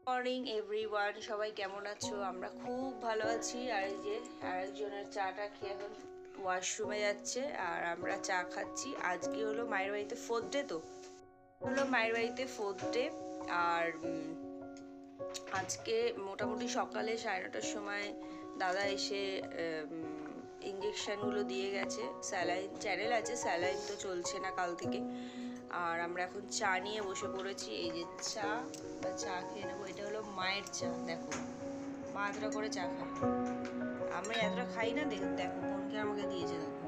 Morning everyone, সবাই কেমন আছো? আমরা খুব ভালো আছি। আর এই যে আরেকজনের চাটা খেয়ে এখন ওয়াশরুমে যাচ্ছে আর আমরা চা খাচ্ছি। আজকে হলো মায়ের বাড়িতে 4th ডে, তো হলো মায়ের বাড়িতে 4th ডে। আর আজকে মোটামুটি সকালে 9:30টার সময় দাদা এসে ইঞ্জেকশনগুলো দিয়ে গেছে। স্যালাইন চ্যানেল আছে, স্যালাইন তো চলছে না কাল থেকে। আর আমরা এখন চা নিয়ে বসে পড়েছি। এই যে চা খেয়ে নেবো। এটা হলো মায়ের চা। দেখো মা এতটা করে চা খায়, আমি এতটা খাই না। দেখো বোনকে আমাকে দিয়েছে, দেখো।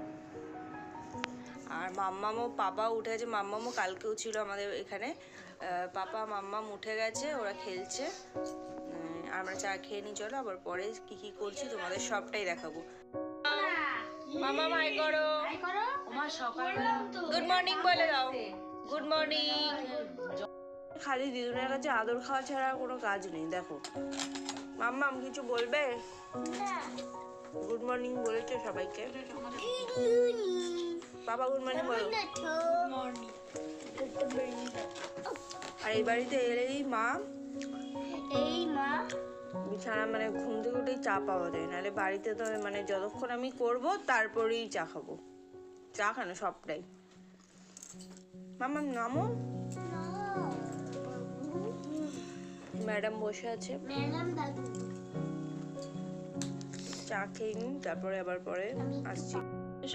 আর মাম্মামও পাপাও উঠে গেছে। মাম্মামও কালকেও ছিল আমাদের এখানে। পাপা মাম্মাম উঠে গেছে, ওরা খেলছে। আমরা চা খেয়ে নিই, চলো। আবার পরে কি কি করছি তোমাদের সবটাই দেখাবো। মামা হাই করো। গুড মর্নিং বলে দাও। Good morning. খালি দিদুনের কাছে আদর খাওয়া ছাড়া কোনো কাজ নেই। দেখো মাম্মাম কিছু বলবে? গুড মর্নিং বলেছে সবাইকে। বাবা গুড মর্নিং বলো। আর এই বাড়িতে এলেই মা বিছানা মানে ঘুম থেকে উঠেই চা পাওয়া যায়, নাহলে বাড়িতে তো মানে যতক্ষণ আমি করব তারপরেই চা খাবো। চা খানো সবটাই। মাম্মাম নামো। ম্যাডাম বসে আছে, চা খেয়ে নিই, তারপরে আবার পরে আসছি।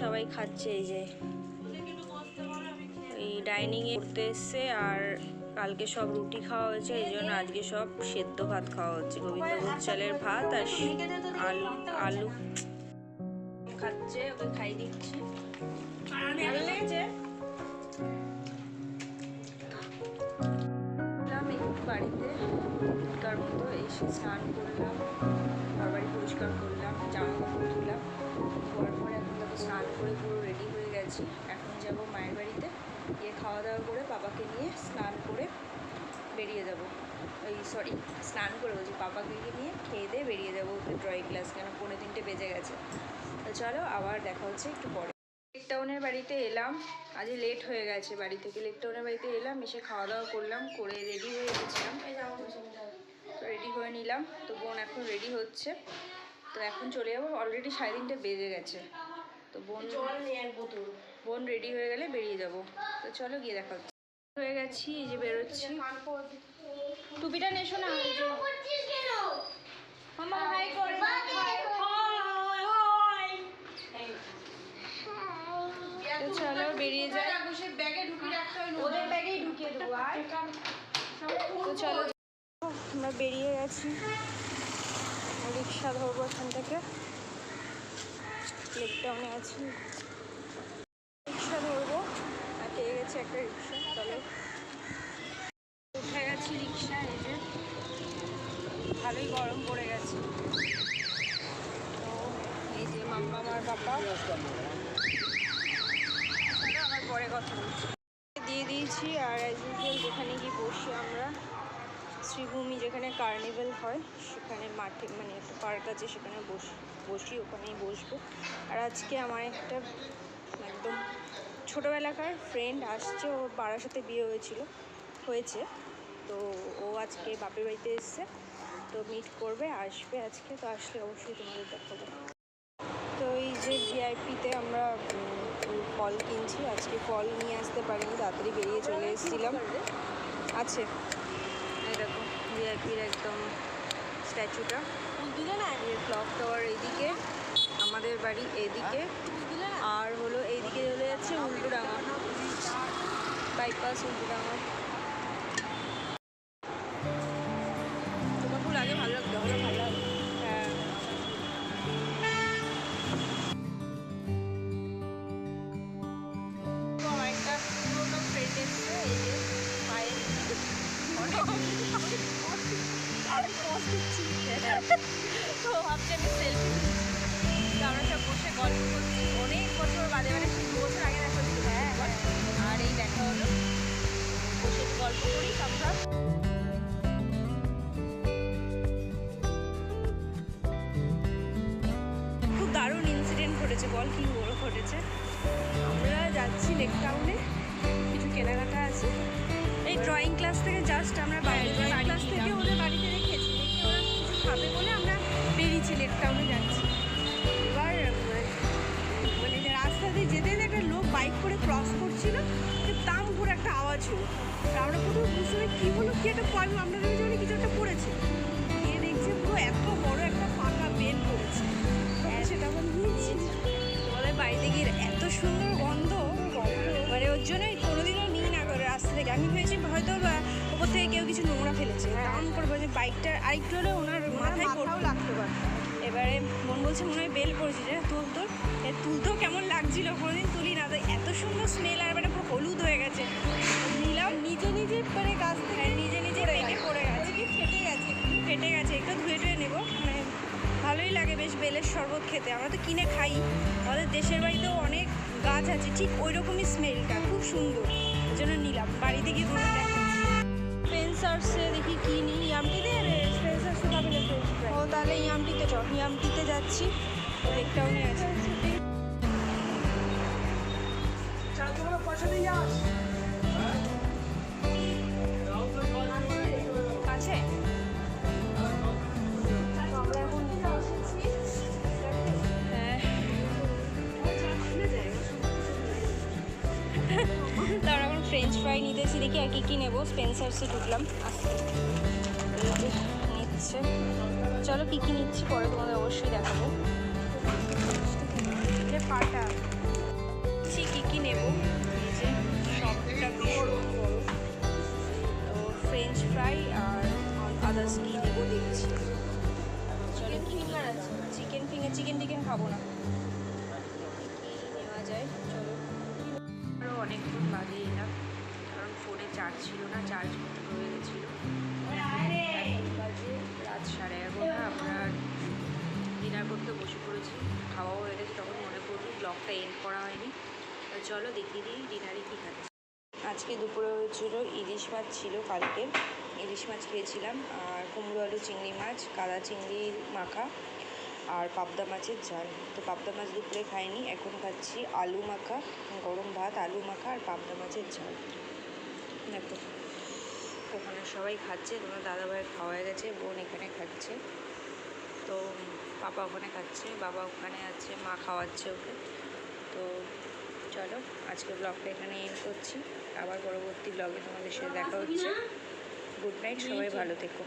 সবাই খাচ্ছে। এই যে এই ডাইনিং এ করতে এসছে। আর কালকে সব রুটি খাওয়া হয়েছে, এই জন্য আজকে সব সেদ্ধ ভাত খাওয়া হচ্ছে। গোবিন্দভোগ চালের ভাত আর আলু খাচ্ছে, ওকে খাই দিচ্ছি। ভালো লেগেছে। বাড়িতে তার মতো এসে স্নান করলাম, ঘরবাড়ি পরিষ্কার করলাম, জামা কাপড় ধুলাম। হওয়ার পরে এখন তাকে স্নান করে পুরো রেডি হয়ে গেছি। এখন যাব মায়ের বাড়িতে, গিয়ে খাওয়া দাওয়া করে পাপাকে নিয়ে স্নান করে বেরিয়ে যাব। স্নান করে বলছি, পাপাকে নিয়ে খেয়ে দিয়ে বেরিয়ে যাবো ড্রয়িং ক্লাস, কেন 2:45 বেজে গেছে। তো চলো আবার দেখা হচ্ছে একটু পরে। লেক টাউনের বাড়িতে এলাম, আজ লেট হয়ে গেছে। বাড়ি থেকে লেক টাউনের বাড়িতে এলাম, এসে খাওয়া দাওয়া করলাম, করে রেডি হয়ে গেছিলাম। তো রেডি হয়ে নিলাম। তো বোন এখন রেডি হচ্ছে, তো এখন চলে যাবো। অলরেডি 3:30 বেজে গেছে। তো বোন রেডি হয়ে গেলে বেরিয়ে যাব। তো চলো গিয়ে দেখা হচ্ছে। হয়ে গেছি, এই যে বেরোচ্ছি। টুপিটা নেশো না। মামা হাই কর। চলো বেরিয়ে যাই। ওদের ব্যাগেই ঢুকিয়ে দেবো। তো চলো আমরা বেরিয়ে গেছি। রিক্সা ধরবো এখান থেকে, লেক টাউনে আছি। রিক্সা ধরবো, আর পেয়ে গেছি একটা রিক্সা। চলো উঠে গেছি রিক্সা। এই যে ভালোই গরম পড়ে গেছে। তো এই যে মাম্মা আমার পাপা। আমার পরে কথা বলছি। দিয়ে দিয়েছি। আর অ্যাজ ইউজুয়াল যেখানে গিয়ে বসি আমরা, শ্রীভূমি যেখানে কার্নিভেল হয় সেখানে মাঠে, মানে একটা পার্ক আছে, সেখানে বসি, ওখানেই বসবো। আর আজকে আমার একটা একদম ছোটোবেলাকার ফ্রেন্ড আসছে, ওর পাড়ার সাথে বিয়ে হয়েছে। তো ও আজকে বাপের বাড়িতে এসছে, তো মিট করবে, আসবে আজকে। তো আসলে অবশ্যই তোমাদের দেখাবো। তো এই যে ভিআইপিতে আমরা ফল কিনছি। আজকে ফল নিয়ে আসতে পারিনি, তাড়াতাড়ি বেরিয়ে চলে এসেছিলাম। আছে এরকম ভিআইপির একদম স্ট্যাচুটা। ক্লক টাওয়ার এইদিকে, আমাদের বাড়ি এদিকে, আর হলো এইদিকে চলে যাচ্ছে উল্টোডাঙা, বাইপাস উল্টোডাঙা। তোমার লাগে ভালো লাগতো? ভালো লাগবে। হ্যাঁ, আমার একটা পুরোনো ফ্রেন্ড এসছে। এই যে পায়ের তো ভাবছি আমি সেলফি তুলছি। তো আমরা সব বসে গল্প করছি, অনেক বছর বাদে, মানে 2 বছর আগে দেখা হচ্ছিল। হ্যাঁ, আর এই দেখা হলো, বসে গল্প করি সব। খুব দারুণ ইনসিডেন্ট ঘটেছে। বল কি ঘটেছে? আমরা যাচ্ছি লেক টাউনে, কিছু কেনাকাটা আছে। এই ড্রয়িং ক্লাস থেকে জাস্ট আমরা বাড়ি ক্লাস থেকে ওদের বাড়িতে এত বড় একটা পাকা বেল পড়েছে, সেটা আবার নিয়েছি। তোমাদের বাড়িতে গিয়ে এত সুন্দর গন্ধ, মানে ওর জন্যই কোনোদিনও নিই না করে রাস্তা থেকে। আমি ভেবেছি হয়তো ওপর থেকে কেউ কিছু নোংরা ফেলেছে, দাম করে বলছে বাইকটা আরেকটু হলে ওনার মাথায় পড়তেও লাগতে পারত। এবারে মন বলছে মনে হয় বেল পড়েছে, যে তুলতো তুলতেও কেমন লাগছিল, কোনোদিন তুলি না, তো এত সুন্দর স্মেল, আর মানে পুরো হলুদ হয়ে গেছে। নিলাম নিজে নিজে, মানে গাছ থেকে নিজে নিজে পেকে পড়ে গেছে, ফেটে গেছে। একটু ধুয়ে টুয়ে নেবো, মানে ভালোই লাগে বেশ বেলের শরবত খেতে। আমরা তো কিনে খাই, আমাদের দেশের বাড়িতেও অনেক গাছ আছে ঠিক ওই রকমই স্মেলটা, খুব সুন্দর, ওই জন্য নিলাম। বাড়িতে গিয়ে তোমার দেখাচ্ছি। স্পেন্সার্সে দেখি কী নিই, ইয়ামটিতে স্পেন্সার্সে খাবে না? ও তাহলে ইয়ামটিতে চল, ইয়ামটিতে যাচ্ছি, ব্রেকটাও নিয়ে আছে। আছে আমরা এখন তারা এখন ফ্রেঞ্চ ফ্রাই নিতেছি, দেখি আর কী নেবো। স্পেন্সার্সে ঢুকলাম, নিচ্ছে। চলো কী নিচ্ছি পরে তোমাদের অবশ্যই দেখাবো। পাটা কী নেবো, এই যে সবটা ভীষণ বড়ো। তো ফ্রেঞ্চ ফ্রাই আর আদার্স কী নেবো দেখছি। চলো কী আছে, চিকেন টিকেন খাবো না, নেওয়া যায়। চলো আরও অনেকক্ষণ বাদে এলাম, কারণ ফোনে চার্জ ছিল না, চার্জ হয়ে গেছিলো। বাজে রাত 11:30, আমরা ডিনার করতে বসে পড়েছি, খাওয়াও হয়ে গেছে। তখন মনে পড়লো ব্লগটা এন্ড করা হয়নি, তো চলো দেখিয়ে দিই ডিনারে কী খাচ্ছি। আজকে দুপুরে হয়েছিল ইলিশ মাছ, ছিল কালকে ইলিশ মাছ খেয়েছিলাম, আর কুমড়ো আলু চিংড়ি মাছ, কাদা চিংড়ির মাখা, আর পাবদা মাছের ঝাল। তো পাবদা মাছ দুপুরে খাইনি, এখন খাচ্ছি আলু মাখা, গরম ভাত, আলু মাখা আর পাবদা মাছের ঝাল। দেখো ওখানে সবাই খাচ্ছে, তোমার দাদাভাই খাওয়া হয়ে গেছে, বোন এখানে খাচ্ছে, তো পাপা ওখানে খাচ্ছে, বাবা ওখানে আছে, মা খাওয়াচ্ছে ওকে। তো চলো আজকে ব্লগটা এখানে এন্ড করছি, আবার পরবর্তী ব্লগে তোমাদের সাথে দেখা হচ্ছে। গুড নাইট, সবাই ভালো থেকো।